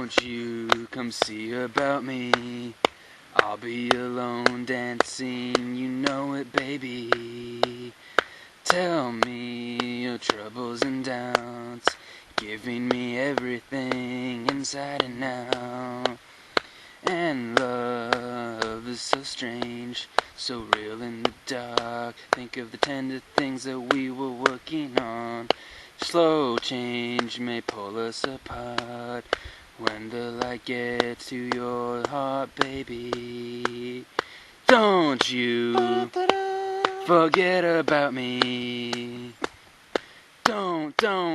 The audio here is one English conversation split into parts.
Don't you come see about me. I'll be alone dancing, you know it, baby. Tell me your troubles and doubts, giving me everything inside and out. And love is so strange, so real in the dark. Think of the tender things that we were working on. Slow change may pull us apart. When the light gets to your heart, baby, don't you forget about me. Don't you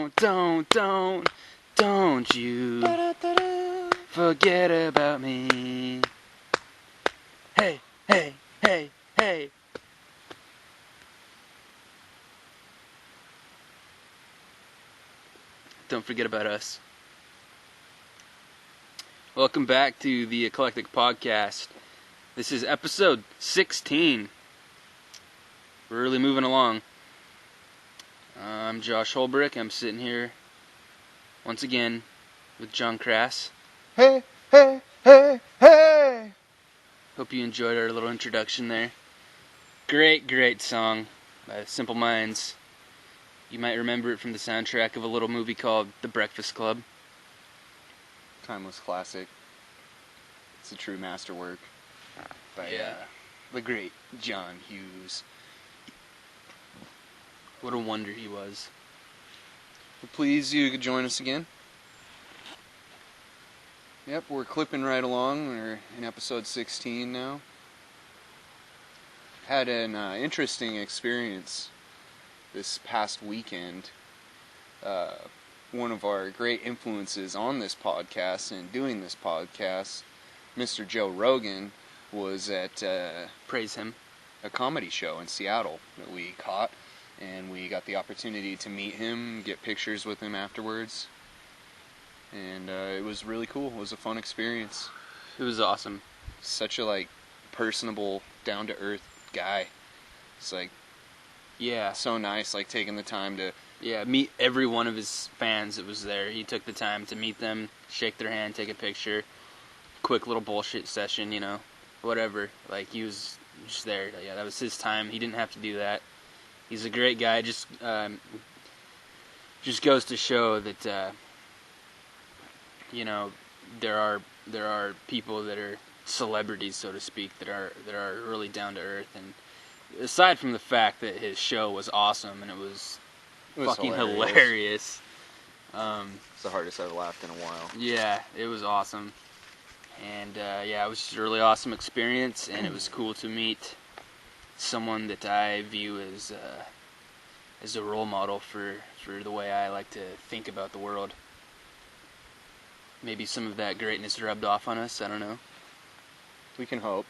forget about me. Hey, hey, hey, hey. Don't forget about us. Welcome back to the Eclectic Podcast. This is episode 16. We're really moving along. I'm Josh Holbrick. I'm sitting here once again with John Crass. Hey, hey, hey, hey! Hope you enjoyed our little introduction there. Great song by Simple Minds. You might remember it from the soundtrack of a little movie called The Breakfast Club. Timeless classic. It's a true masterwork by the great John Hughes. What a wonder he was. We're pleased you could join us again. Yep, we're clipping right along. We're in episode 16 now. Had an interesting experience this past weekend. One of our great influences on this podcast and doing this podcast, Mr. Joe Rogan, was at Praise him. A comedy show in Seattle that we caught, and we got the opportunity to meet him, get pictures with him afterwards, and it was really cool. It was a fun experience. It was awesome. Such a personable, down-to-earth guy. It's so nice, taking the time to meet every one of his fans that was there. He took the time to meet them, shake their hand, take a picture, quick little bullshit session, whatever. He was just there. Yeah, that was his time. He didn't have to do that. He's a great guy. Just goes to show that there are people that are celebrities, so to speak, that are really down to earth. And aside from the fact that his show was awesome and it was fucking hilarious. It's the hardest I've laughed in a while. Yeah, it was awesome. And it was just a really awesome experience, and it was cool to meet someone that I view as a role model for the way I like to think about the world. Maybe some of that greatness rubbed off on us, I don't know. We can hope.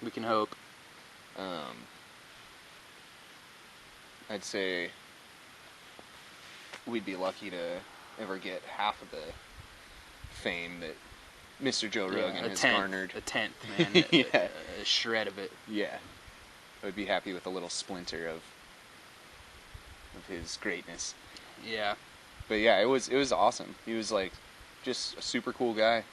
I'd say we'd be lucky to ever get half of the fame that Mr. Joe Rogan has garnered. A tenth, man. a shred of it. Yeah. I'd be happy with a little splinter of his greatness. Yeah. But yeah, it was awesome. He was just a super cool guy.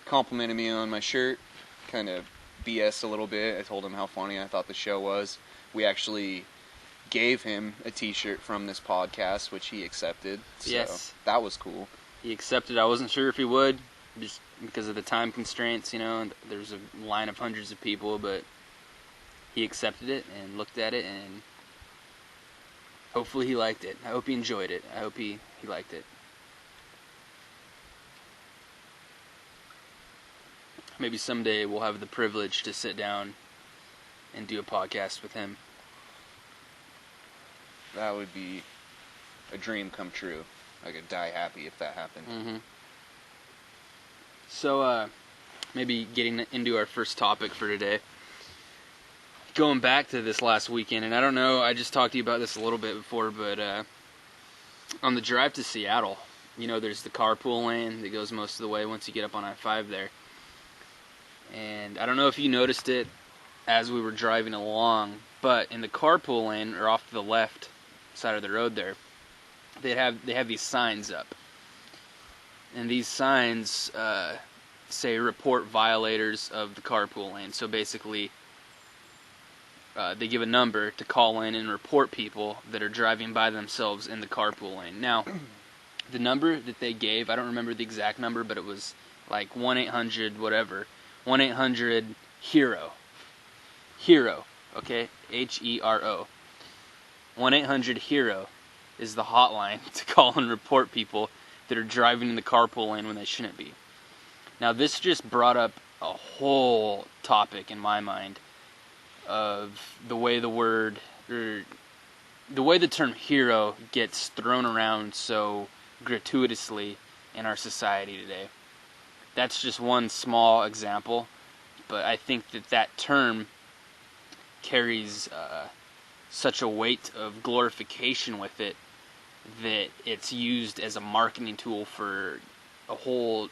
Complimented me on my shirt, kind of BS'd a little bit. I told him how funny I thought the show was. We actually gave him a t-shirt from this podcast, which he accepted. So yes. That was cool. He accepted. I wasn't sure if he would, just because of the time constraints, and there's a line of hundreds of people, but he accepted it and looked at it, and hopefully he liked it. I hope he enjoyed it. I hope he liked it. Maybe someday we'll have the privilege to sit down and do a podcast with him. That would be a dream come true. I could die happy if that happened. Mm-hmm. So, maybe getting into our first topic for today. Going back to this last weekend, and I don't know, I just talked to you about this a little bit before, but on the drive to Seattle, there's the carpool lane that goes most of the way once you get up on I-5 there. And I don't know if you noticed it as we were driving along, but in the carpool lane, or off to the left side of the road there, they have these signs up. And these signs say report violators of the carpool lane. So basically, they give a number to call in and report people that are driving by themselves in the carpool lane. Now, the number that they gave, I don't remember the exact number, but it was like 1-800 whatever. 1-800-HERO. HERO, okay? HERO. 1-800-HERO is the hotline to call and report people that are driving in the carpool lane when they shouldn't be. Now, this just brought up a whole topic in my mind of the way the term hero gets thrown around so gratuitously in our society today. That's just one small example, but I think that term carries such a weight of glorification with it that it's used as a marketing tool for a whole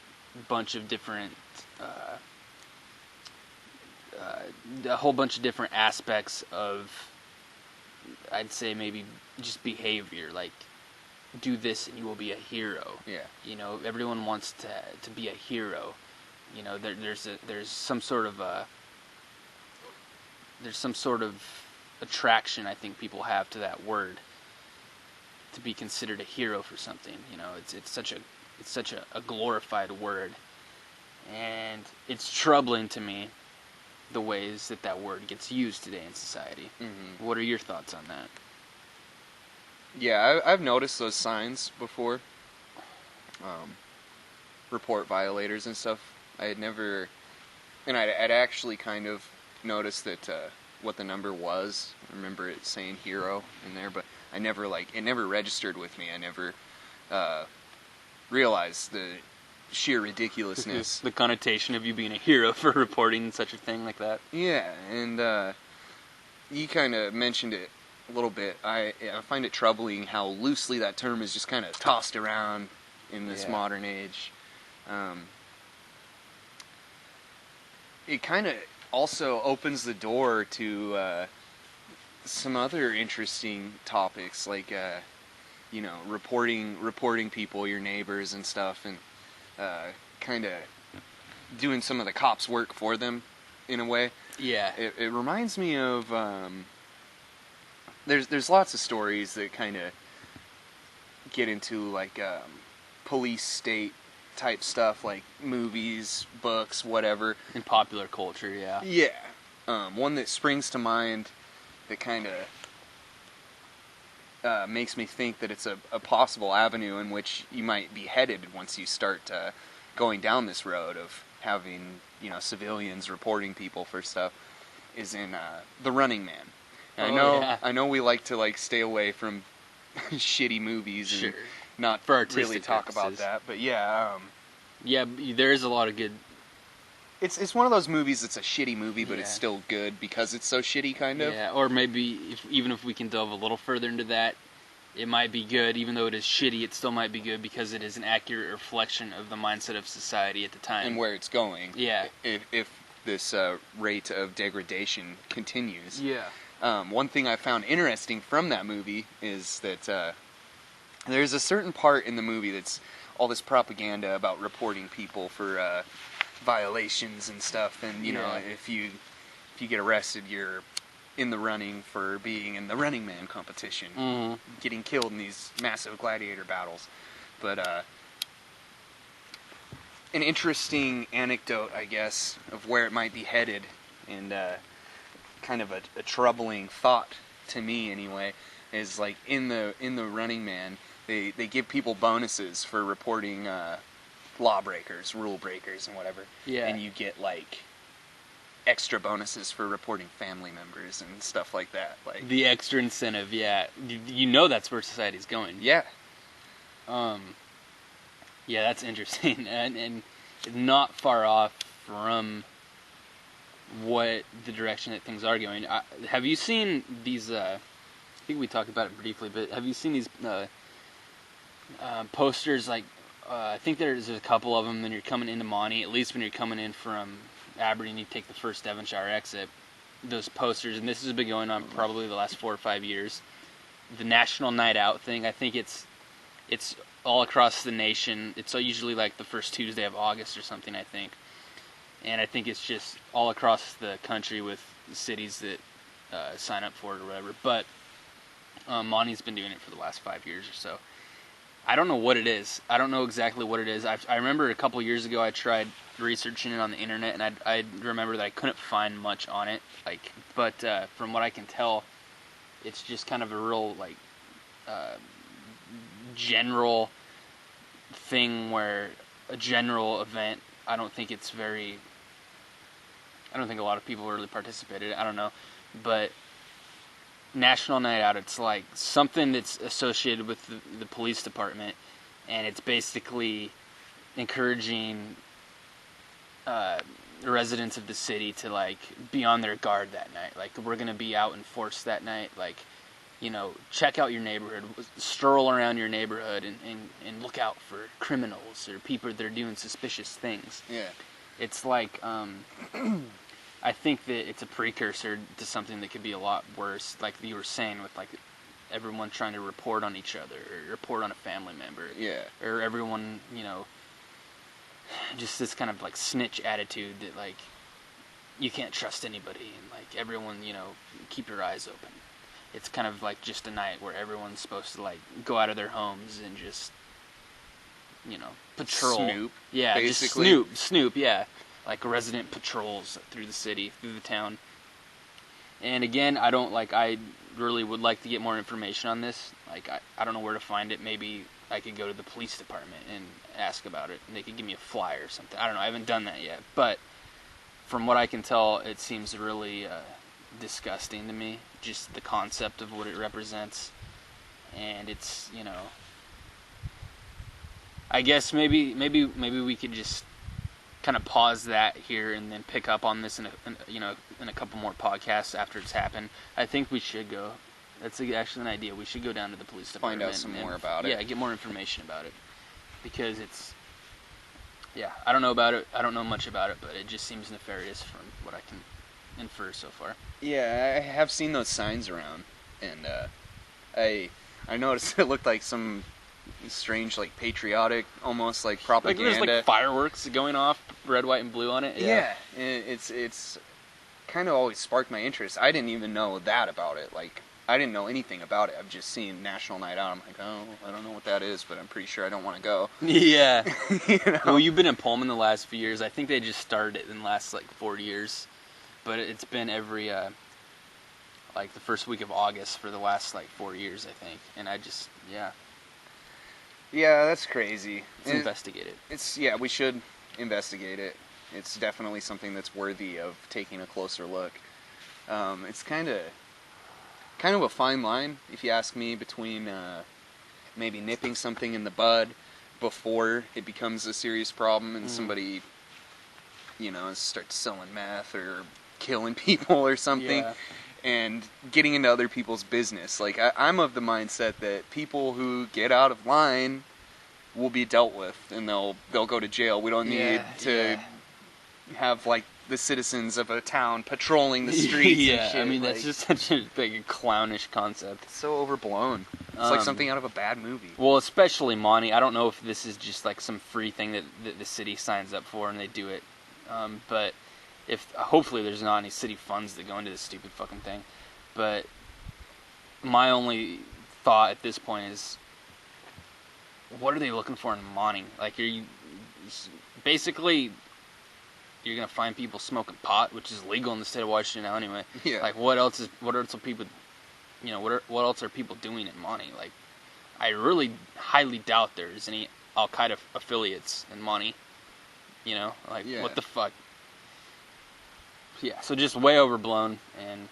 bunch of different aspects of, I'd say, maybe just behavior, like do this and you will be a hero. Yeah. You know, everyone wants to be a hero. You know, there's some sort of attraction I think people have to that word, to be considered a hero for something. You know, it's such a glorified word, and it's troubling to me the ways that word gets used today in society. Mm-hmm. What are your thoughts on that? Yeah, I've noticed those signs before. Report violators and stuff. I had never, and I'd actually kind of noticed that what the number was. I remember it saying hero in there, but I never it never registered with me. I never realized the sheer ridiculousness. The connotation of you being a hero for reporting such a thing like that. Yeah, and you kind of mentioned it a little bit. I find it troubling how loosely that term is just kind of tossed around in this modern age. It kind of also opens the door to some other interesting topics, like reporting people, your neighbors and stuff, and kind of doing some of the cops' work for them in a way. Yeah. It reminds me of there's lots of stories that kind of get into like police state type stuff, like movies, books, whatever. In popular culture, yeah. Yeah. One that springs to mind that kind of makes me think that it's a possible avenue in which you might be headed once you start going down this road of having, civilians reporting people for stuff, is in The Running Man. And I know we like to stay away from shitty movies and not for artistic really talk purposes about that, but yeah. Yeah, there is a lot of good. It's one of those movies that's a shitty movie, but it's still good because it's so shitty, kind of. Yeah, or maybe even if we can delve a little further into that, it might be good. Even though it is shitty, it still might be good because it is an accurate reflection of the mindset of society at the time. And where it's going. Yeah. If this rate of degradation continues. Yeah. One thing I found interesting from that movie is that there's a certain part in the movie that's all this propaganda about reporting people for violations and stuff, and if you get arrested, you're in the running for being in the Running Man competition, getting killed in these massive gladiator battles. But an interesting anecdote, I guess, of where it might be headed, and kind of a troubling thought to me anyway, is like in the Running Man, they give people bonuses for reporting lawbreakers, rule breakers, and whatever. Yeah. And you get extra bonuses for reporting family members and stuff like that. Like the extra incentive, yeah. That's where society's going. Yeah. Yeah, that's interesting, and not far off from what the direction that things are going. Have you seen these? I think we talked about it briefly, but have you seen these posters? I think there's a couple of them. When you're coming into Monty, at least when you're coming in from Aberdeen, you take the first Devonshire exit. Those posters, and this has been going on probably the last 4 or 5 years. The National Night Out thing. I think it's all across the nation. It's usually like the first Tuesday of August or something, I think. And I think it's just all across the country with cities that sign up for it or whatever. But Monty's been doing it for the last 5 years or so. I don't know what it is. I don't know exactly what it is. I remember a couple years ago I tried researching it on the internet, and I remember that I couldn't find much on it. But from what I can tell, it's just kind of a real general thing, where a general event. I don't think a lot of people really participated. I don't know, but National Night Out, it's like something that's associated with the police department, and it's basically encouraging residents of the city to like be on their guard that night. Like, we're gonna be out in force that night. Like, you know, check out your neighborhood, stroll around your neighborhood, and look out for criminals or people that are doing suspicious things. Yeah. It's like I think that it's a precursor to something that could be a lot worse, like you were saying, with like everyone trying to report on each other or report on a family member. Yeah. Or everyone, you know, just this kind of like snitch attitude that like you can't trust anybody, and like everyone, you know, keep your eyes open. It's kind of like just a night where everyone's supposed to like go out of their homes and just, you know, patrol. Snoop. Yeah, basically. just snoop, yeah. Like resident patrols through the city, through the town. And again, I really would like to get more information on this. Like, I don't know where to find it. Maybe I could go to the police department and ask about it, and they could give me a flyer or something. I don't know, I haven't done that yet. But from what I can tell, it seems really disgusting to me, just the concept of what it represents. And it's, you know, I guess maybe we could just kind of pause that here and then pick up on this in a couple more podcasts after it's happened. I think we should go. That's actually an idea. We should go down to the police department. Find out some more about it. Yeah, get more information about it. Because it's... Yeah, I don't know about it. I don't know much about it, but it just seems nefarious from what I can infer so far. Yeah, I have seen those signs around, and I noticed it looked like some strange, like, patriotic, almost like propaganda. Like there's like fireworks going off, red, white, and blue on it. Yeah, and it's kind of always sparked my interest. I didn't even know that about it. Like, I didn't know anything about it. I've just seen National Night Out. I'm like, oh, I don't know what that is, but I'm pretty sure I don't want to go. Yeah. You know? Well, you've been in Pullman the last few years. I think they just started it in the last, like, 4 years. But it's been every, like, the first week of August for the last, like, 4 years, I think. And I just, yeah. Yeah, that's crazy. Let's investigate it. Yeah, we should investigate it. It's definitely something that's worthy of taking a closer look. It's kind of a fine line, if you ask me, between maybe nipping something in the bud before it becomes a serious problem and somebody, you know, starts selling meth or killing people or something, and getting into other people's business. Like, I'm of the mindset that people who get out of line will be dealt with, and they'll go to jail. We don't need to have, like, the citizens of a town patrolling the streets and shit. I mean, that's just such a big clownish concept. It's so overblown. It's like something out of a bad movie. Well, especially Monty. I don't know if this is just like some free thing that the city signs up for and they do it. But hopefully there's not any city funds that go into this stupid fucking thing. But my only thought at this point is, what are they looking for in Monty? Like, basically, you're gonna find people smoking pot, which is legal in the state of Washington now anyway. Yeah. Like, what else are people, you know, what else are people doing in Monty? Like, I really highly doubt there's any Al Qaeda affiliates in Monty. You know, like, what the fuck? Yeah, so just way overblown, and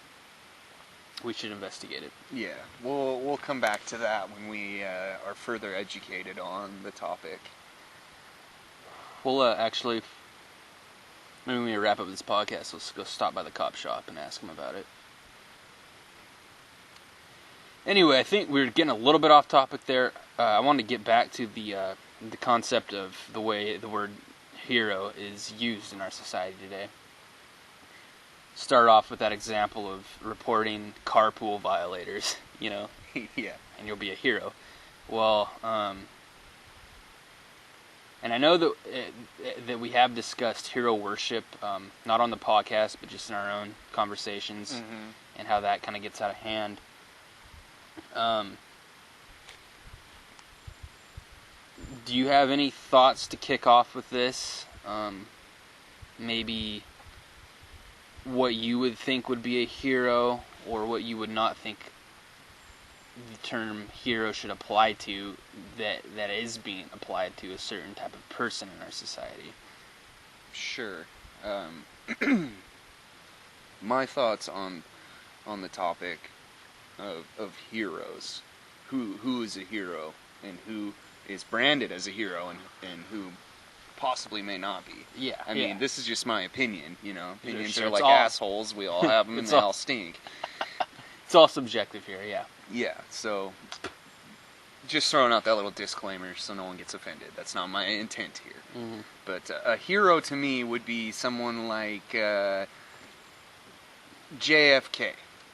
we should investigate it. Yeah, we'll come back to that when we are further educated on the topic. We'll actually, maybe when we wrap up this podcast, let's go stop by the cop shop and ask them about it. Anyway, I think we're getting a little bit off topic there. I wanted to get back to the concept of the way the word hero is used in our society today. Start off with that example of reporting carpool violators, you know. Yeah. And you'll be a hero. Well, And I know that we have discussed hero worship, not on the podcast, but just in our own conversations, and how that kind of gets out of hand. Do you have any thoughts to kick off with this? Maybe what you would think would be a hero, or what you would not think the term hero should apply to, that is being applied to a certain type of person in our society. Sure. My thoughts on the topic of heroes. Who is a hero, and who is branded as a hero, and who possibly may not be. Yeah. I mean, this is just my opinion, you know. Opinions Sure. are like assholes. We all have them, and they all stink. It's all subjective here, yeah. Yeah, so just throwing out that little disclaimer so no one gets offended. That's not my intent here. Mm-hmm. But a hero to me would be someone like JFK.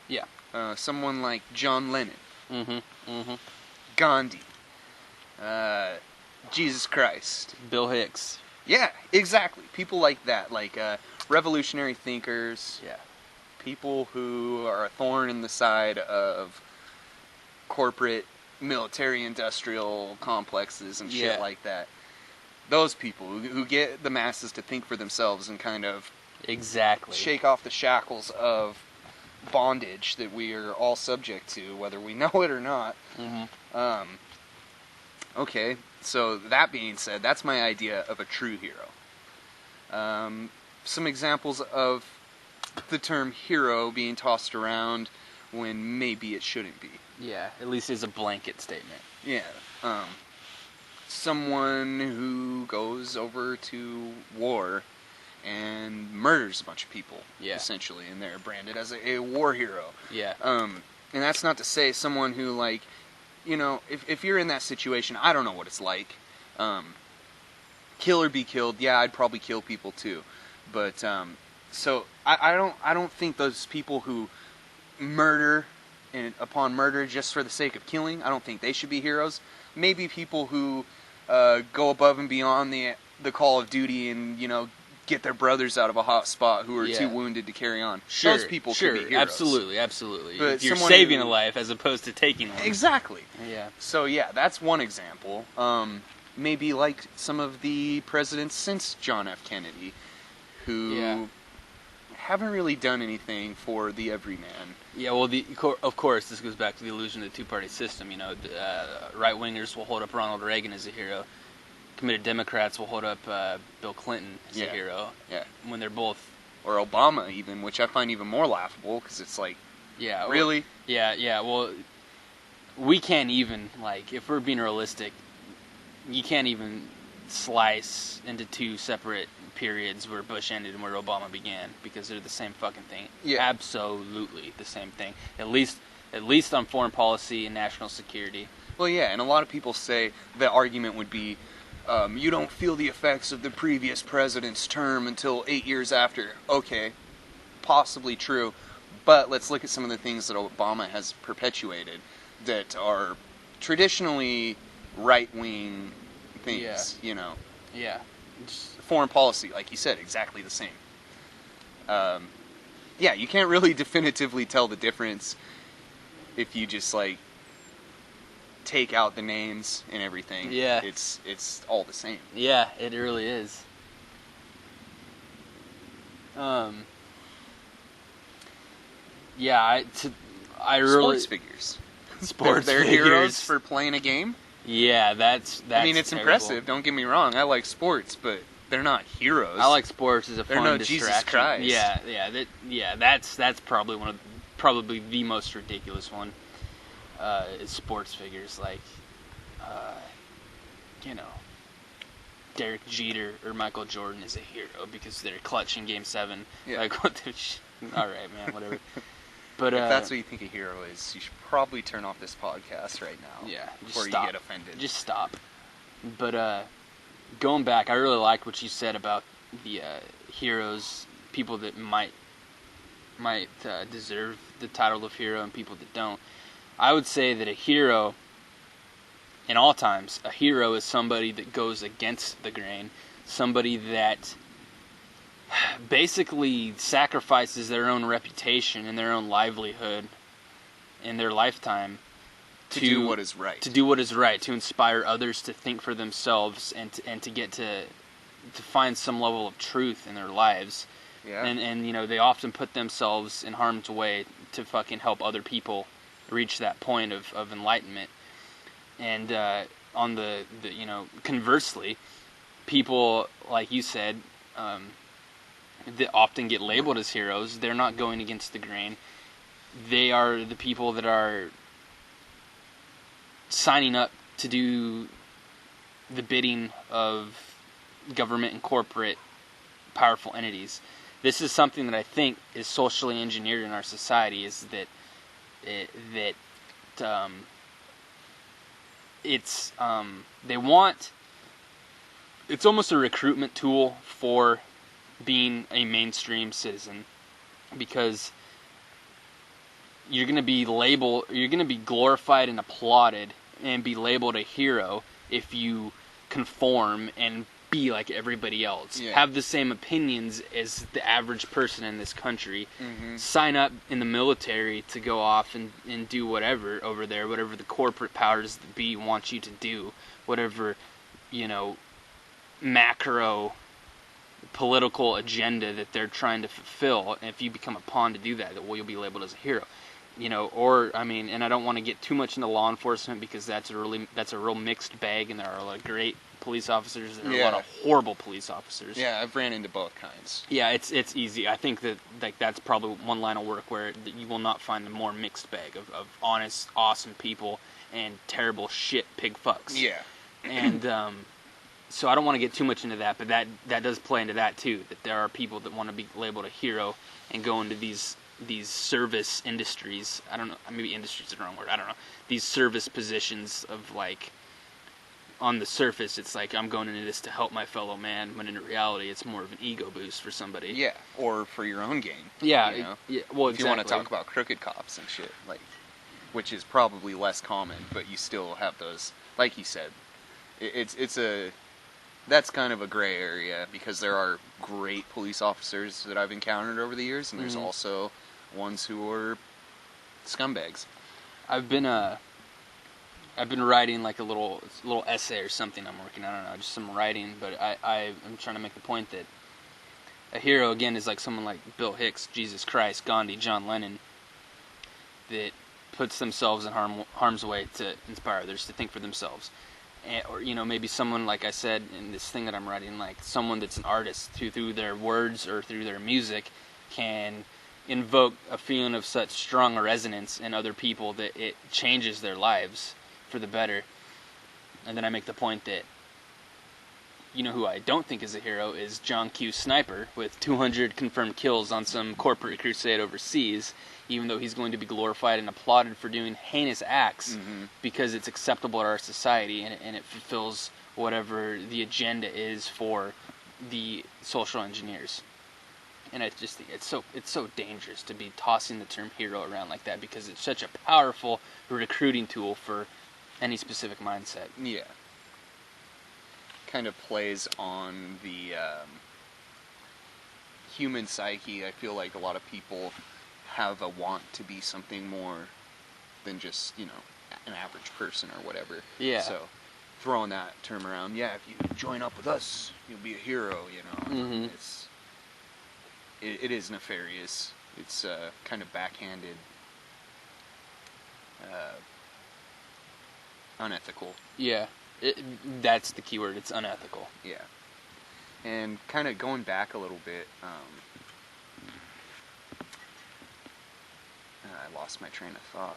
Yeah. Someone like John Lennon. Mm-hmm. Gandhi. Jesus Christ. Bill Hicks. Yeah, exactly. People like that, like revolutionary thinkers. Yeah. People who are a thorn in the side of corporate military-industrial complexes and shit like that. Those people who get the masses to think for themselves and kind of shake off the shackles of bondage that we are all subject to, whether we know it or not. Mm-hmm. Okay, so that being said, that's my idea of a true hero. Some examples of the term hero being tossed around when maybe it shouldn't be. Yeah, at least as a blanket statement. Yeah. Someone who goes over to war and murders a bunch of people, essentially, and they're branded as a war hero. Yeah. And that's not to say someone who, like, you know, if you're in that situation, I don't know what it's like. Kill or be killed, yeah, I'd probably kill people too. But, so, I don't think those people who murder upon murder just for the sake of killing, I don't think they should be heroes. Maybe people who go above and beyond the call of duty and, you know, get their brothers out of a hot spot who are too wounded to carry on. Sure, those people could be heroes. Absolutely. But if you're saving a life as opposed to taking one. Exactly. Yeah. So yeah, that's one example. Maybe like some of the presidents since John F. Kennedy, who haven't really done anything for the everyman. Yeah, well, of course, this goes back to the illusion of the two-party system. You know, right-wingers will hold up Ronald Reagan as a hero. Committed Democrats will hold up Bill Clinton as a hero. Yeah. When they're both... Or Obama, even, which I find even more laughable, because it's like, really? Well, we can't even, like, if we're being realistic, you can't even slice into two separate periods where Bush ended and where Obama began, because they're the same fucking thing. Yeah. Absolutely the same thing. At least on foreign policy and national security. Well, yeah, and a lot of people say the argument would be, you don't feel the effects of the previous president's term until 8 years after. Okay, possibly true, but let's look at some of the things that Obama has perpetuated that are traditionally right-wing things, you know. Yeah. Foreign policy, like you said, exactly the same. Yeah, you can't really definitively tell the difference if you just, like, take out the names and everything. Yeah. It's all the same. Yeah, it really is. Yeah, I really... Sports figures. They're heroes for playing a game? Yeah, that's I mean, it's terrible. impressive, don't get me wrong. I like sports, but they're not heroes. I like sports as a fun no distraction. Jesus Christ. That's probably the most ridiculous one. Is sports figures, like, you know, Derek Jeter or Michael Jordan is a hero because they're clutch in Game 7. Yeah. Like, what the all right, man, whatever. But if that's what you think a hero is, you should probably turn off this podcast right now. Yeah, before stop. You get offended. Just stop. But going back, I really liked what you said about the heroes, people that might deserve the title of hero and people that don't. I would say that a hero in all times, a hero is somebody that goes against the grain, somebody that basically sacrifices their own reputation and their own livelihood in their lifetime to do what is right. To do what is right, to inspire others to think for themselves and to get to find some level of truth in their lives. Yeah. And you know, they often put themselves in harm's way to fucking help other people reach that point of enlightenment. And on the you know, conversely, people like you said, that often get labeled as heroes, they're not going against the grain. They are the people that are signing up to do the bidding of government and corporate powerful entities. This is something that I think is socially engineered in our society, is that they want, it's almost a recruitment tool for being a mainstream citizen, because you're going to be glorified and applauded and be labeled a hero if you conform and be like everybody else. Yeah. Have the same opinions as the average person in this country. Mm-hmm. Sign up in the military to go off and do whatever over there, whatever the corporate powers that be want you to do, whatever, you know, macro political agenda that they're trying to fulfill. And if you become a pawn to do that, well, you'll be labeled as a hero. You know, or, I mean, and I don't want to get too much into law enforcement, because that's a real mixed bag, and there are a lot of great police officers, there are a lot of horrible police officers. Yeah, I've ran into both kinds. Yeah, it's easy. I think that that's probably one line of work where you will not find a more mixed bag of honest, awesome people and terrible shit pig fucks. Yeah. And so I don't want to get too much into that, but that does play into that too, that there are people that want to be labeled a hero and go into these service industries. I don't know, maybe industry is the wrong word, I don't know. These service positions of, like, on the surface, it's like, I'm going into this to help my fellow man, when in reality, it's more of an ego boost for somebody. Yeah, or for your own gain. Yeah, you know? yeah. Well, if you want to talk about crooked cops and shit, like, which is probably less common, but you still have those, like you said, that's kind of a gray area, because there are great police officers that I've encountered over the years, and there's also ones who are scumbags. I've been writing like a little essay or something I'm working on. I don't know, just some writing, but I'm trying to make the point that a hero, again, is like someone like Bill Hicks, Jesus Christ, Gandhi, John Lennon, that puts themselves in harm's way to inspire others to think for themselves. Or, you know, maybe someone, like I said in this thing that I'm writing, like someone that's an artist who, through their words or through their music, can invoke a feeling of such strong resonance in other people that it changes their lives for the better. And then I make the point that, you know, who I don't think is a hero is John Q. Sniper, with 200 confirmed kills on some corporate crusade overseas, even though he's going to be glorified and applauded for doing heinous acts, because it's acceptable in our society, and it fulfills whatever the agenda is for the social engineers. And I just think it's so dangerous to be tossing the term hero around like that, because it's such a powerful recruiting tool for any specific mindset. Yeah. Kind of plays on the human psyche. I feel like a lot of people have a want to be something more than just, you know, an average person or whatever. Yeah. So throwing that term around, yeah, if you join up with us, you'll be a hero, you know. It is nefarious. It's kind of backhanded, unethical. Yeah. That's the key word. It's unethical. Yeah. And kind of going back a little bit, I lost my train of thought.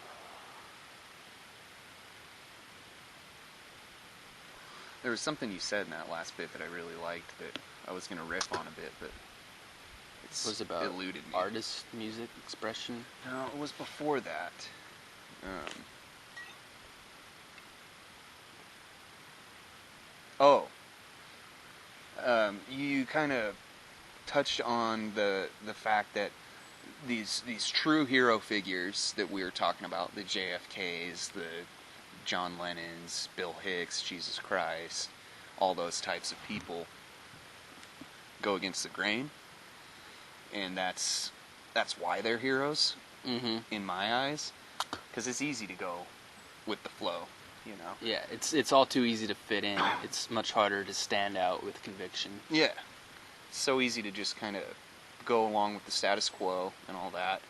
There was something you said in that last bit that I really liked that I was going to riff on a bit, but it was about eluded me. Artist, music, expression? No, it was before that. You kind of touched on the fact that these true hero figures that we were talking about, the JFKs, the John Lennon's, Bill Hicks, Jesus Christ, all those types of people go against the grain, and that's why they're heroes, in my eyes, because it's easy to go with the flow, you know. Yeah, it's all too easy to fit in. It's much harder to stand out with conviction. Yeah, it's so easy to just kind of go along with the status quo and all that,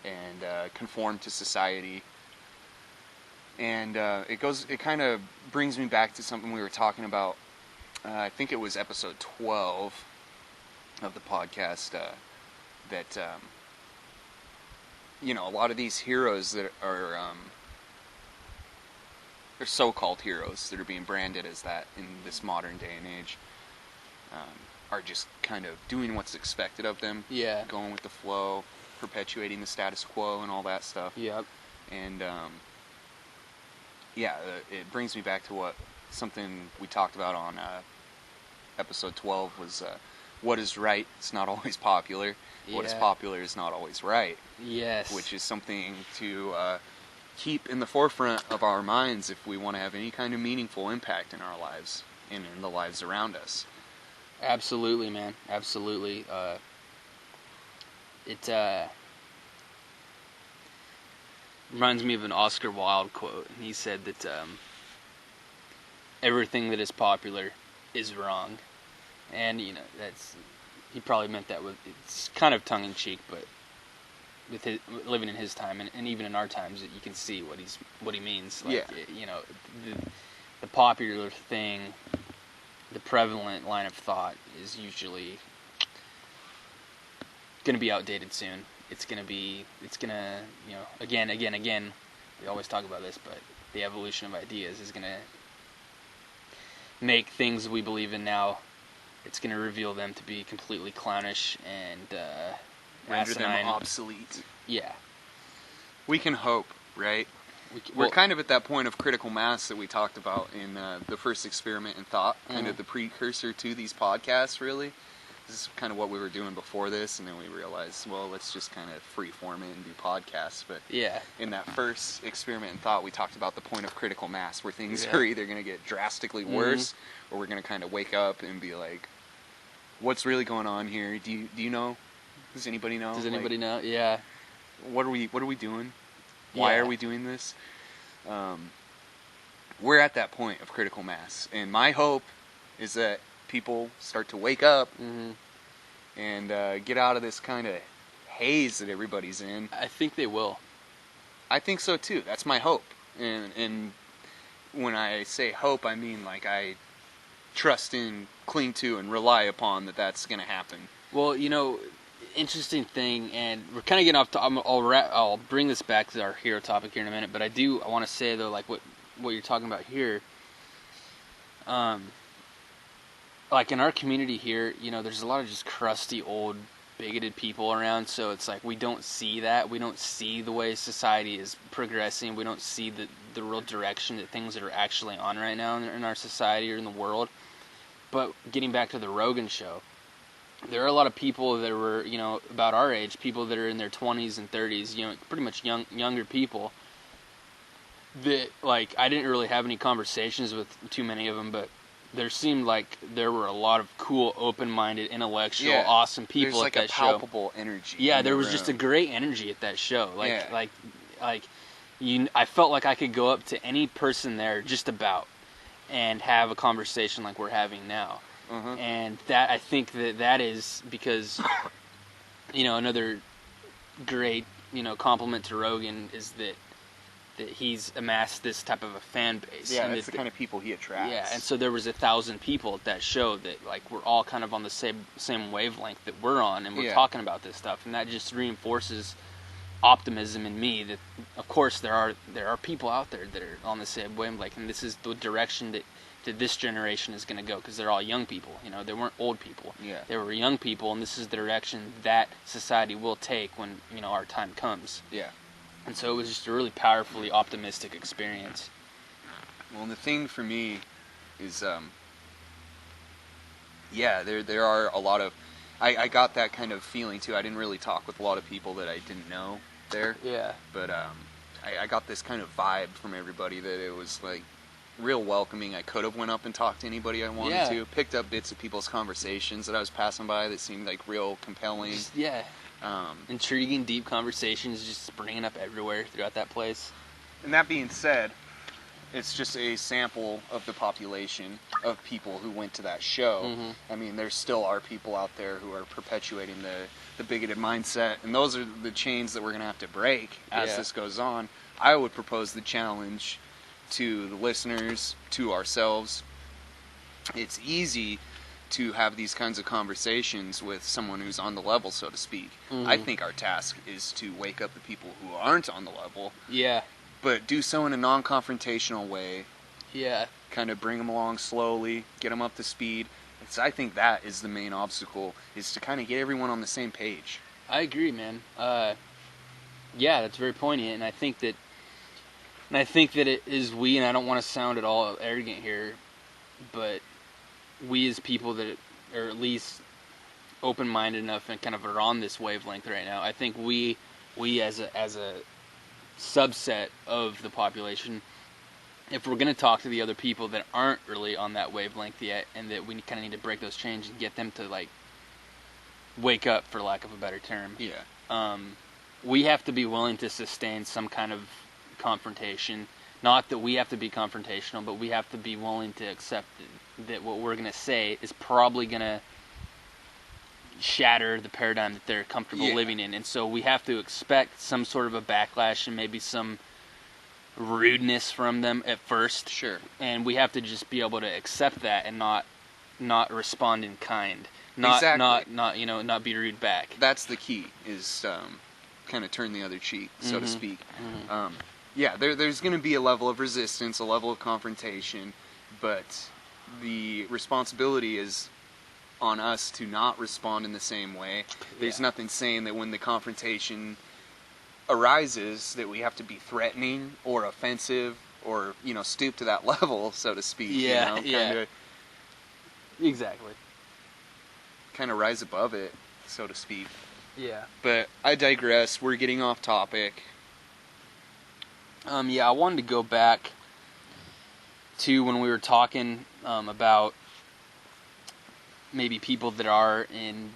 and conform to society. And it kind of brings me back to something we were talking about. I think it was episode 12 of the podcast, that you know, a lot of these heroes that are they're so-called heroes that are being branded as that in this modern day and age, are just kind of doing what's expected of them. Yeah. Going with the flow, perpetuating the status quo and all that stuff. Yep. And it brings me back to something we talked about on episode 12 was what is right is not always popular. Yeah. What is popular is not always right. Yes. Which is something to keep in the forefront of our minds if we want to have any kind of meaningful impact in our lives and in the lives around us. Absolutely, man. Absolutely. It reminds me of an Oscar Wilde quote. He said that everything that is popular is wrong. And, you know, he probably meant that it's kind of tongue-in-cheek, but with living in his time and even in our times, you can see what he means. Like, yeah. You know, the popular thing, the prevalent line of thought is usually going to be outdated soon. It's going to, you know, again, we always talk about this, but the evolution of ideas is going to make things we believe in now, it's going to reveal them to be completely clownish and render them asinine. Obsolete. Yeah. We can hope, right? We're kind of at that point of critical mass that we talked about in the first experiment in thought, kind of the precursor to these podcasts, really. This is kind of what we were doing before this, and then we realized, well, let's just kind of freeform it and do podcasts. But in that first experiment in thought, we talked about the point of critical mass, where things are either going to get drastically worse, or we're going to kind of wake up and be like, what's really going on here? Do you know? Does anybody know? Does anybody know? Yeah. What are we doing? Why are we doing this? We're at that point of critical mass, and my hope is that people start to wake up and get out of this kind of haze that everybody's in. I think they will. I think so too. That's my hope. And when I say hope, I mean like I trust in, cling to, and rely upon that's going to happen. Well, you know, interesting thing, and we're kind of getting off. I'll bring this back to our hero topic here in a minute, but I want to say though, like what you're talking about here. Like in our community here, you know, there's a lot of just crusty, old, bigoted people around, so it's like we don't see that. We don't see the way society is progressing. We don't see the real direction that things are actually on right now in our society or in the world. But getting back to the Rogan show, there are a lot of people that were, you know, about our age, people that are in their 20s and 30s, you know, pretty much younger people, that, like, I didn't really have any conversations with too many of them, but there seemed like there were a lot of cool, open-minded, intellectual, awesome people at that show. There's like a palpable energy. Yeah, there was just a great energy at that show. I felt like I could go up to any person there just about and have a conversation like we're having now. And that, I think that is because, you know, another great, you know, compliment to Rogan is that he's amassed this type of a fan base. Yeah, that's the kind of people he attracts. Yeah, and so there was 1,000 people at that show that, like, we're all kind of on the same wavelength that we're on, and we're talking about this stuff, and that just reinforces optimism in me that, of course, there are people out there that are on the same wavelength, and this is the direction that this generation is going to go, because they're all young people. You know, they weren't old people. Yeah. They were young people, and this is the direction that society will take when, you know, our time comes. Yeah. And so it was just a really powerfully optimistic experience. Well, and the thing for me is, there are a lot of... I got that kind of feeling, too. I didn't really talk with a lot of people that I didn't know there. Yeah. But I got this kind of vibe from everybody that it was like real welcoming. I could have went up and talked to anybody I wanted to. Picked up bits of people's conversations that I was passing by that seemed like real compelling. Just, intriguing, deep conversations just springing up everywhere throughout that place. And that being said, it's just a sample of the population of people who went to that show. Mm-hmm. I mean, there still are people out there who are perpetuating the bigoted mindset, and those are the chains that we're going to have to break as this goes on. I would propose the challenge to the listeners, to ourselves. It's easy to have these kinds of conversations with someone who's on the level, so to speak. Mm-hmm. I think our task is to wake up the people who aren't on the level. Yeah. But do so in a non-confrontational way. Yeah. Kind of bring them along slowly, get them up to speed. I think that is the main obstacle, is to kind of get everyone on the same page. I agree, man. Yeah, that's very poignant, and I think that it is we, and I don't want to sound at all arrogant here, but we as people that are at least open-minded enough and kind of are on this wavelength right now, I think we as a subset of the population, if we're going to talk to the other people that aren't really on that wavelength yet, and that we kind of need to break those chains and get them to like wake up, for lack of a better term. Yeah. We have to be willing to sustain some kind of confrontation. Not that we have to be confrontational, but we have to be willing to accept that what we're going to say is probably going to shatter the paradigm that they're comfortable living in. And so we have to expect some sort of a backlash and maybe some rudeness from them at first. Sure. And we have to just be able to accept that and not respond in kind. Exactly. Not be rude back. That's the key, is kind of turn the other cheek, so to speak. Mm-hmm. There's going to be a level of resistance, a level of confrontation, but the responsibility is on us to not respond in the same way. There's nothing saying that when the confrontation arises that we have to be threatening or offensive or, stoop to that level, so to speak. Exactly. Kind of rise above it, so to speak. Yeah. But I digress. We're getting off topic. I wanted to go back to when we were talking about maybe people that are in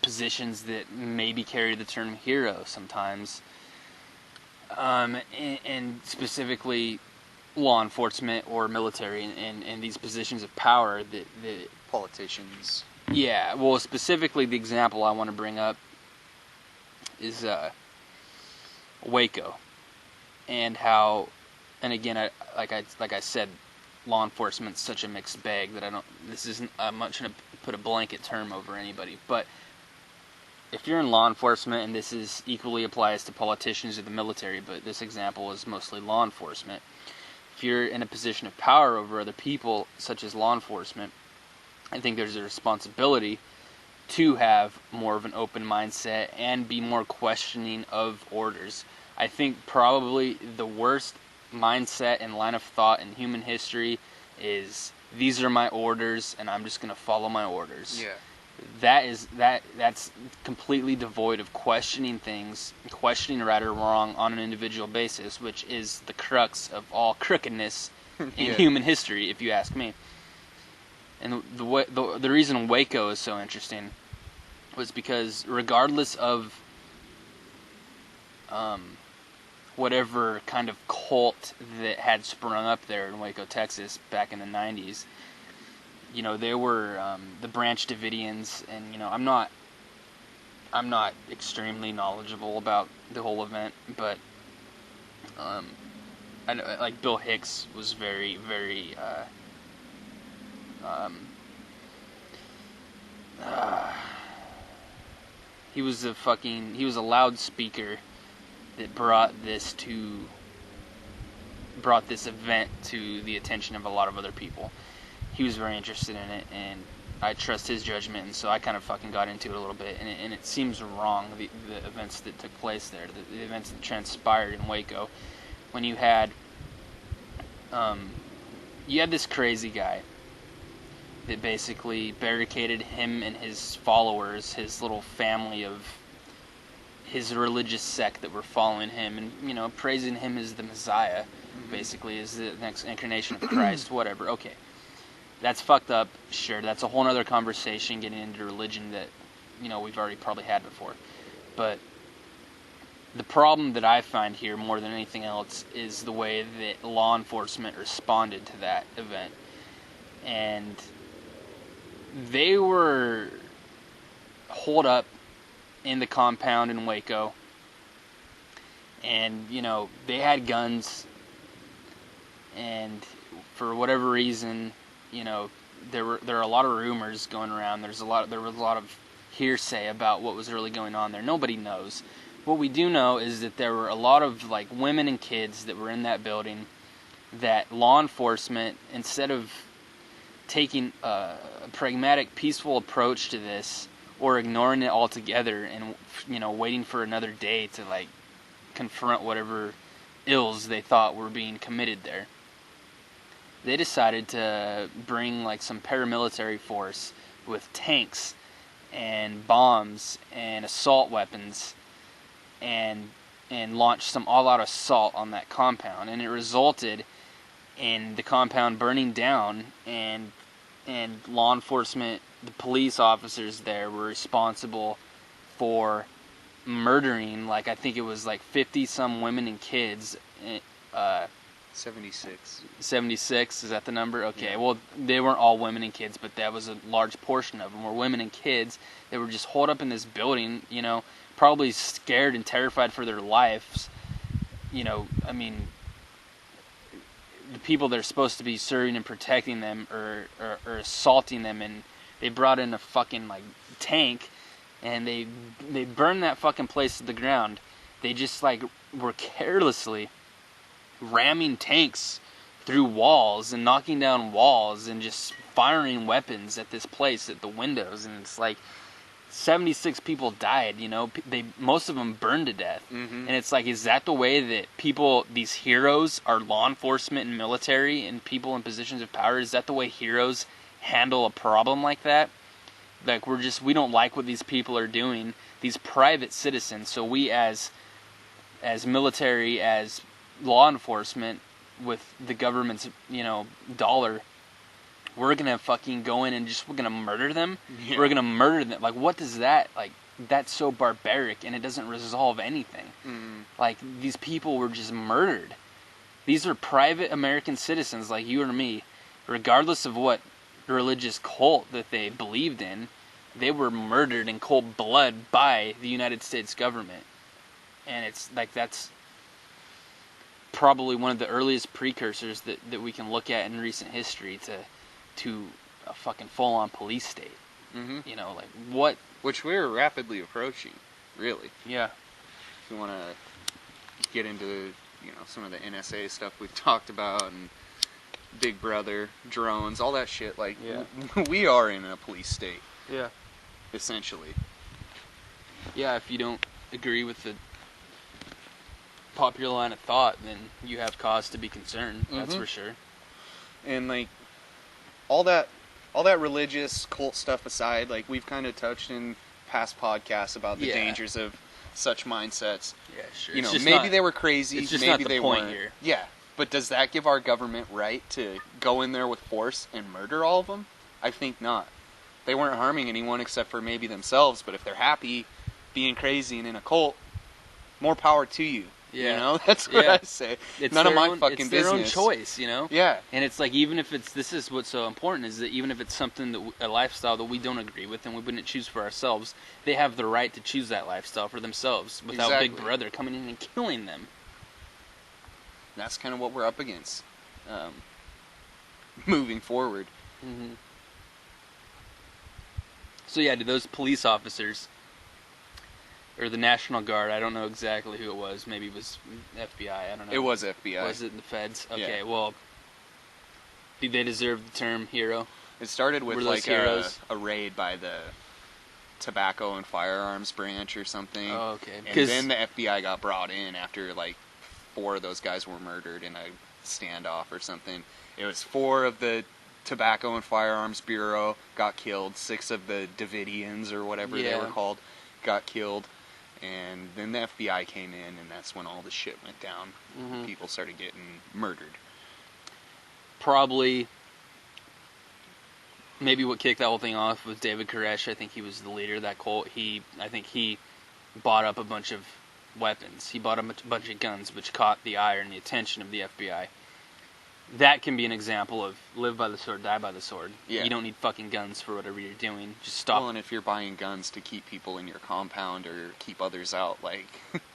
positions that maybe carry the term hero sometimes, and specifically law enforcement or military and these positions of power that politicians. Yeah, well, specifically the example I want to bring up is Waco, and how, and again, like I said, law enforcement's such a mixed bag that I'm not trying to put a blanket term over anybody, but if you're in law enforcement, and this is equally applies to politicians or the military, but this example is mostly law enforcement. If you're in a position of power over other people, such as law enforcement, I think there's a responsibility to have more of an open mindset and be more questioning of orders. I think probably the worst mindset and line of thought in human history is, these are my orders and I'm just going to follow my orders. Yeah. That's completely devoid of questioning things, questioning right or wrong on an individual basis, which is the crux of all crookedness in human history, if you ask me. And the reason Waco is so interesting was because regardless of whatever kind of cult that had sprung up there in Waco, Texas, back in the 90s, they were the Branch Davidians, and I'm not extremely knowledgeable about the whole event, but I know, like, Bill Hicks was very, very he was a loudspeaker that brought this event to the attention of a lot of other people. He was very interested in it, and I trust his judgment, and so I kind of fucking got into it a little bit, and it seems wrong, the events that took place there, the events that transpired in Waco, when you had this crazy guy that basically barricaded him and his followers, his little family of his religious sect that were following him and, you know, praising him as the Messiah, basically, as the next incarnation of Christ, whatever. Okay. That's fucked up, sure. That's a whole other conversation, getting into religion that, you know, we've already probably had before. But the problem that I find here, more than anything else, is the way that law enforcement responded to that event. And they were holed up in the compound in Waco. And, you know, they had guns. And for whatever reason, you know, there are a lot of rumors going around. There was a lot of hearsay about what was really going on there. Nobody knows. What we do know is that there were a lot of like women and kids that were in that building that law enforcement, instead of taking a pragmatic, peaceful approach to this or ignoring it altogether and, you know, waiting for another day to like confront whatever ills they thought were being committed there, they decided to bring like some paramilitary force with tanks and bombs and assault weapons and launch some all-out assault on that compound, and it resulted in the compound burning down, and law enforcement, the police officers there were responsible for murdering, like, I think it was like 50 some women and kids. 76. 76, is that the number? Okay, yeah. Well, they weren't all women and kids, but that was a large portion of them were women and kids. They were just holed up in this building, you know, probably scared and terrified for their lives. You know, I mean, the people that are supposed to be serving and protecting them are assaulting them, and they brought in a fucking, like, tank, and they burned that fucking place to the ground. They just, like, were carelessly ramming tanks through walls and knocking down walls and just firing weapons at this place, at the windows, and it's like 76 people died, you know. Most of them burned to death. And it's like, is that the way that people, these heroes, are law enforcement and military and people in positions of power? Is that the way heroes handle a problem like that? Like, we don't like what these people are doing, these private citizens, so we as military, as law enforcement, with the government's, you know, dollar, we're gonna fucking go in and we're gonna murder them. Yeah. We're gonna murder them. Like, what does that, like, that's so barbaric, and it doesn't resolve anything. Like, these people were just murdered. These are private American citizens like you or me, regardless of what religious cult that they believed in. They were murdered in cold blood by the United States government. And it's like, that's probably one of the earliest precursors that we can look at in recent history to a fucking full-on police state. You know, like, what? Which we're rapidly approaching, really. Yeah. If you want to get into, you know, some of the NSA stuff we've talked about, and Big Brother, drones, all that shit, like, we are in a police state. Yeah. Essentially. Yeah, if you don't agree with the popular line of thought, then you have cause to be concerned. That's for sure. And, like, all that religious cult stuff aside, like, we've kind of touched in past podcasts about the dangers of such mindsets. Yeah, sure. You know, maybe they were crazy, it's just maybe not the they point weren't. Here. Yeah, but does that give our government right to go in there with force and murder all of them? I think not. They weren't harming anyone except for maybe themselves, but if they're happy being crazy and in a cult, more power to you. Yeah. You know, that's what I say. It's none of my fucking business. It's their own choice, you know? Yeah. And it's like, even if it's, this is what's so important, is that even if it's something that, a lifestyle that we don't agree with and we wouldn't choose for ourselves, they have the right to choose that lifestyle for themselves without Big Brother coming in and killing them. That's kind of what we're up against. Moving forward. So yeah, to those police officers, or the National Guard, I don't know exactly who it was. Maybe it was FBI, I don't know. It was FBI. Was it the feds? Okay, yeah. Well, do they deserve the term hero? It started with like a raid by the Tobacco and Firearms branch or something. Oh, okay. And then the FBI got brought in after like 4 of those guys were murdered in a standoff or something. It was 4 of the Tobacco and Firearms Bureau got killed. 6 of the Davidians or whatever they were called got killed. And then the FBI came in, and that's when all the shit went down. Mm-hmm. People started getting murdered. Probably, maybe what kicked that whole thing off was David Koresh. I think he was the leader of that cult. I think he bought up a bunch of weapons. He bought a bunch of guns, which caught the ire and the attention of the FBI. That can be an example of live by the sword, die by the sword. Yeah. You don't need fucking guns for whatever you're doing. Just stop. Well, and if you're buying guns to keep people in your compound or keep others out,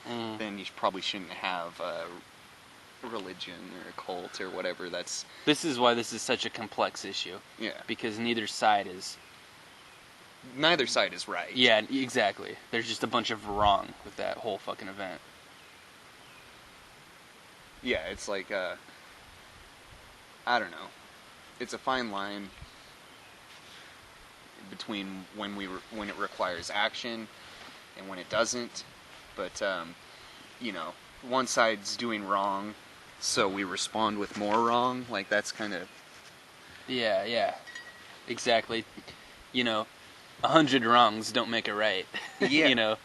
then you probably shouldn't have a religion or a cult or whatever. This is why this is such a complex issue. Yeah. Because neither side is right. Yeah, exactly. There's just a bunch of wrong with that whole fucking event. Yeah, it's like, I don't know. It's a fine line between when it requires action and when it doesn't. But, one side's doing wrong, so we respond with more wrong. Like, that's kind of... Yeah. Exactly. 100 wrongs don't make a right. Yeah.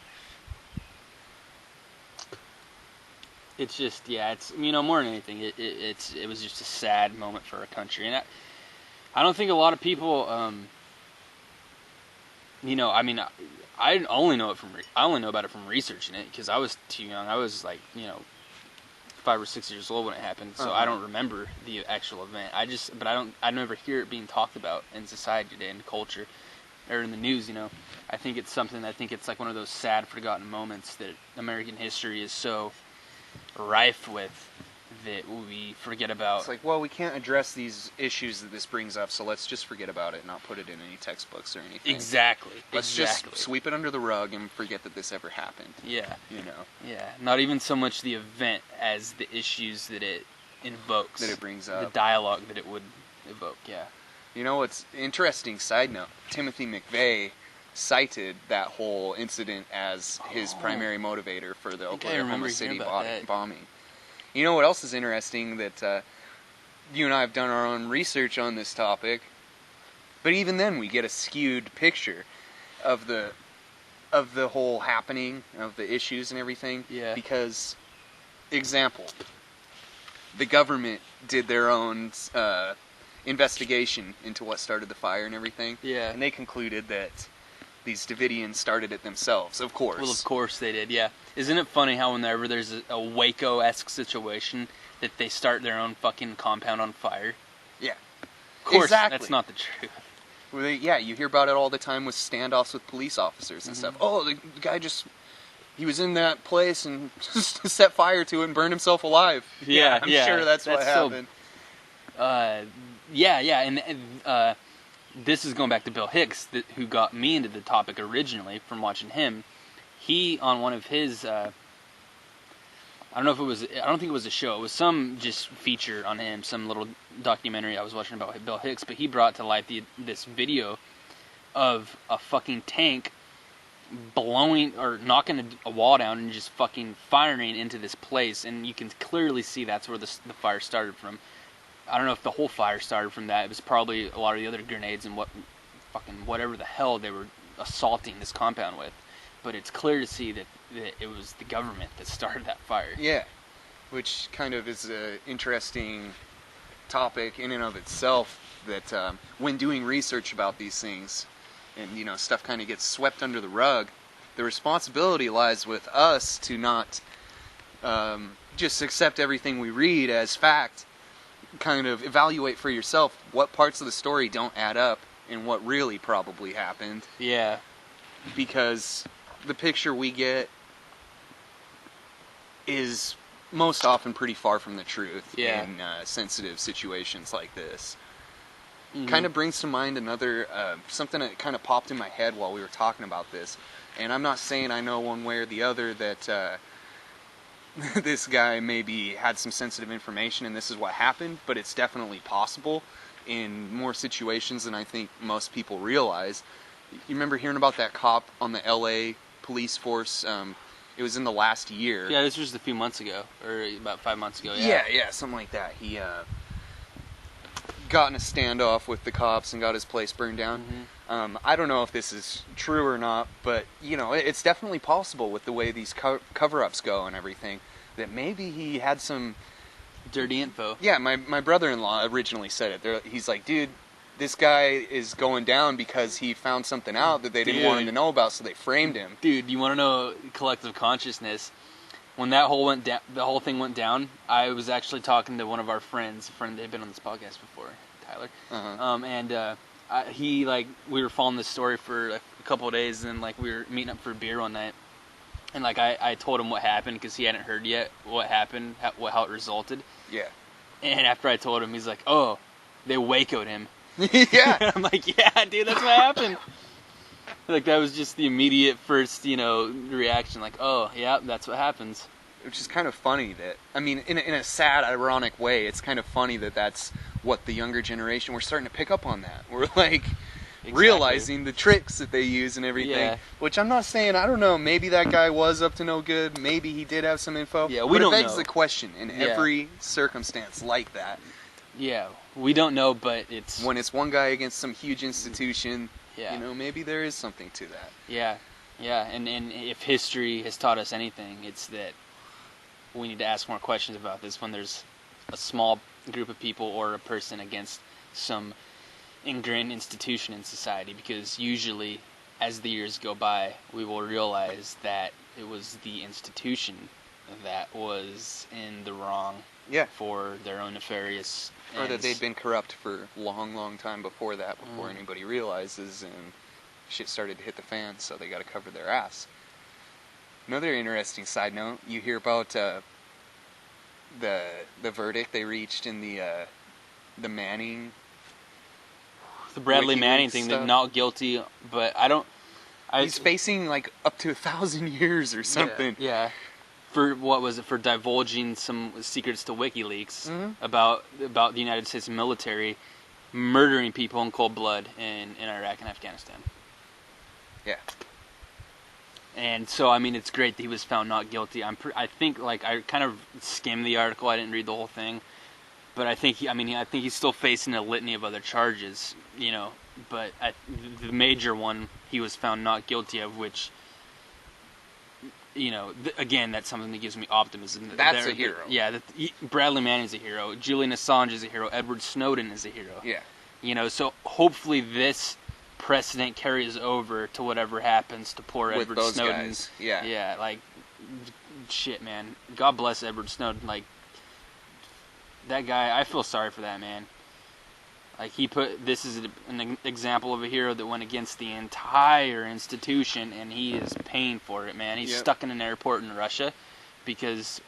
It's just, it's, more than anything, it was just a sad moment for our country. And I don't think a lot of people, I only know about it from researching it, because I was too young. I was 5 or 6 years old when it happened, so I don't remember the actual event. I never hear it being talked about in society today, in culture, or in the news, I think it's something, it's like one of those sad, forgotten moments that American history is so rife with that we forget about. It's like, well, we can't address these issues that this brings up, so let's just forget about it and not put it in any textbooks or anything. Exactly. Let's just sweep it under the rug and forget that this ever happened. Yeah. Yeah. Not even so much the event as the issues that it invokes. That it brings up. The dialogue that it would evoke, yeah. What's interesting side note, Timothy McVeigh cited that whole incident as his primary motivator for the Oklahoma City bombing. You know what else is interesting? That you and I have done our own research on this topic, but even then we get a skewed picture of the whole happening, of the issues and everything. Yeah. Because, example, the government did their own investigation into what started the fire and everything. Yeah. And they concluded that these Davidians started it themselves, of course. Well, of course they did, yeah. Isn't it funny how whenever there's a Waco-esque situation that they start their own fucking compound on fire? Yeah. Of course, exactly. That's not the truth. Well, yeah, you hear about it all the time with standoffs with police officers and stuff. Oh, the guy he was in that place and just set fire to it and burned himself alive. Yeah, I'm sure that's what happened. And this is going back to Bill Hicks, who got me into the topic originally from watching him. He, on one of his, I don't think it was a show. It was some just feature on him, some little documentary I was watching about Bill Hicks, but he brought to light this video of a fucking tank blowing, or knocking a wall down and just fucking firing into this place, and you can clearly see that's where the fire started from. I don't know if the whole fire started from that. It was probably a lot of the other grenades and whatever the hell they were assaulting this compound with. But it's clear to see that it was the government that started that fire. Yeah, which kind of is an interesting topic in and of itself, that when doing research about these things and, stuff kind of gets swept under the rug, the responsibility lies with us to not just accept everything we read as fact. Kind of evaluate for yourself what parts of the story don't add up and what really probably happened. Yeah. Because the picture we get is most often pretty far from the truth in sensitive situations like this. Mm-hmm. Kind of brings to mind another, something that kind of popped in my head while we were talking about this. And I'm not saying I know one way or the other that this guy maybe had some sensitive information and this is what happened, but it's definitely possible in more situations than I think most people realize. You remember hearing about that cop on the LA police force? It was in the last year. Yeah, this was a few months ago, or about 5 months ago. Yeah, something like that. He got in a standoff with the cops and got his place burned down. Mm-hmm. I don't know if this is true or not, but, it's definitely possible with the way these cover-ups go and everything, that maybe he had some... dirty info. Yeah, my brother-in-law originally said it. He's like, dude, this guy is going down because he found something out that they didn't want him to know about, so they framed him. Dude, you want to know collective consciousness? When that the whole thing went down, I was actually talking to one of our friends, a friend that had been on this podcast before, Tyler. Uh-huh. We were following this story for a couple of days, and we were meeting up for a beer one night, and I told him what happened because he hadn't heard yet what happened, how it resulted. Yeah. And after I told him, he's like, "Oh, they Waco'd him." Yeah. I'm like, "Yeah, dude, that's what happened." That was just the immediate first, reaction. Like, "Oh, yeah, that's what happens." Which is kind of funny that, in a sad, ironic way, it's kind of funny that that's what the younger generation, we're starting to pick up on that. We're realizing the tricks that they use and everything. Yeah. Which I'm not saying, I don't know, maybe that guy was up to no good, maybe he did have some info. Yeah, we don't know. But it begs the question in every circumstance like that. Yeah, we don't know, but it's... when it's one guy against some huge institution, yeah. Maybe there is something to that. Yeah, and if history has taught us anything, it's that we need to ask more questions about this when there's a small group of people or a person against some ingrained institution in society, because usually as the years go by we will realize that it was the institution that was in the wrong for their own nefarious ends. Or that they'd been corrupt for a long time before that, before anybody realizes, and shit started to hit the fan, so they got to cover their ass. Another interesting side note, you hear about the verdict they reached in the Manning... the Bradley WikiLeaks Manning thing, they're not guilty, but he's facing up to 1,000 years or something. Yeah. For what was it? For divulging some secrets to WikiLeaks about the United States military murdering people in cold blood in Iraq and Afghanistan. Yeah. And so, it's great that he was found not guilty. I think I kind of skimmed the article. I didn't read the whole thing. But I think he's still facing a litany of other charges, But the major one he was found not guilty of, which, again, that's something that gives me optimism. That's a hero. Yeah, Bradley Manning's a hero. Julian Assange is a hero. Edward Snowden is a hero. Yeah. So hopefully this precedent carries over to whatever happens to poor with Edward those Snowden. Guys. Yeah. Yeah, shit, man. God bless Edward Snowden. That guy, I feel sorry for that man. This is an example of a hero that went against the entire institution, and he is paying for it, man. He's stuck in an airport in Russia because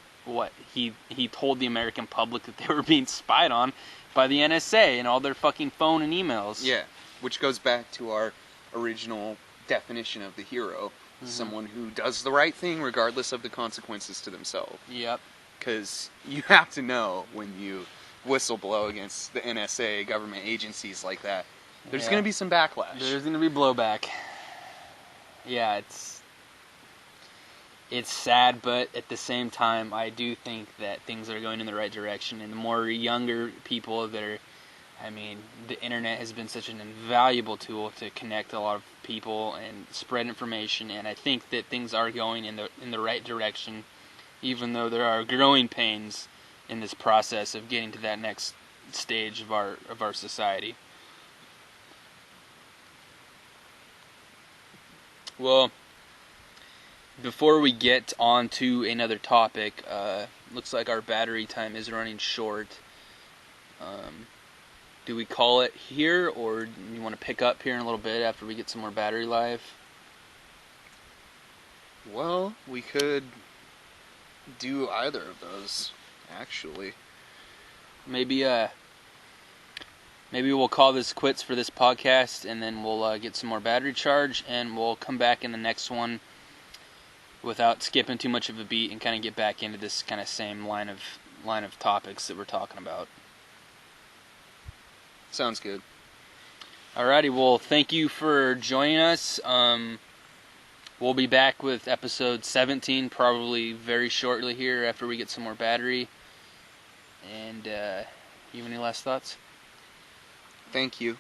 he told the American public that they were being spied on by the NSA and all their fucking phone and emails. Yeah, which goes back to our original definition of the hero. Someone who does the right thing regardless of the consequences to themselves. Yep. Because you have to know when you whistleblow against the NSA, government agencies like that, there's going to be some backlash. There's going to be blowback. Yeah, it's sad, but at the same time, I do think that things are going in the right direction. And the more younger people that are... the internet has been such an invaluable tool to connect a lot of people and spread information, and I think that things are going in the right direction, even though there are growing pains in this process of getting to that next stage of our society. Well, before we get on to another topic, looks like our battery time is running short. Do we call it here, or do you want to pick up here in a little bit after we get some more battery life? Well, we could do either of those, actually. Maybe we'll call this quits for this podcast, and then we'll get some more battery charge, and we'll come back in the next one without skipping too much of a beat and kind of get back into this kind of same line of topics that we're talking about. Sounds good. Alrighty, well, thank you for joining us. We'll be back with episode 17 probably very shortly here after we get some more battery. And you have any last thoughts? Thank you.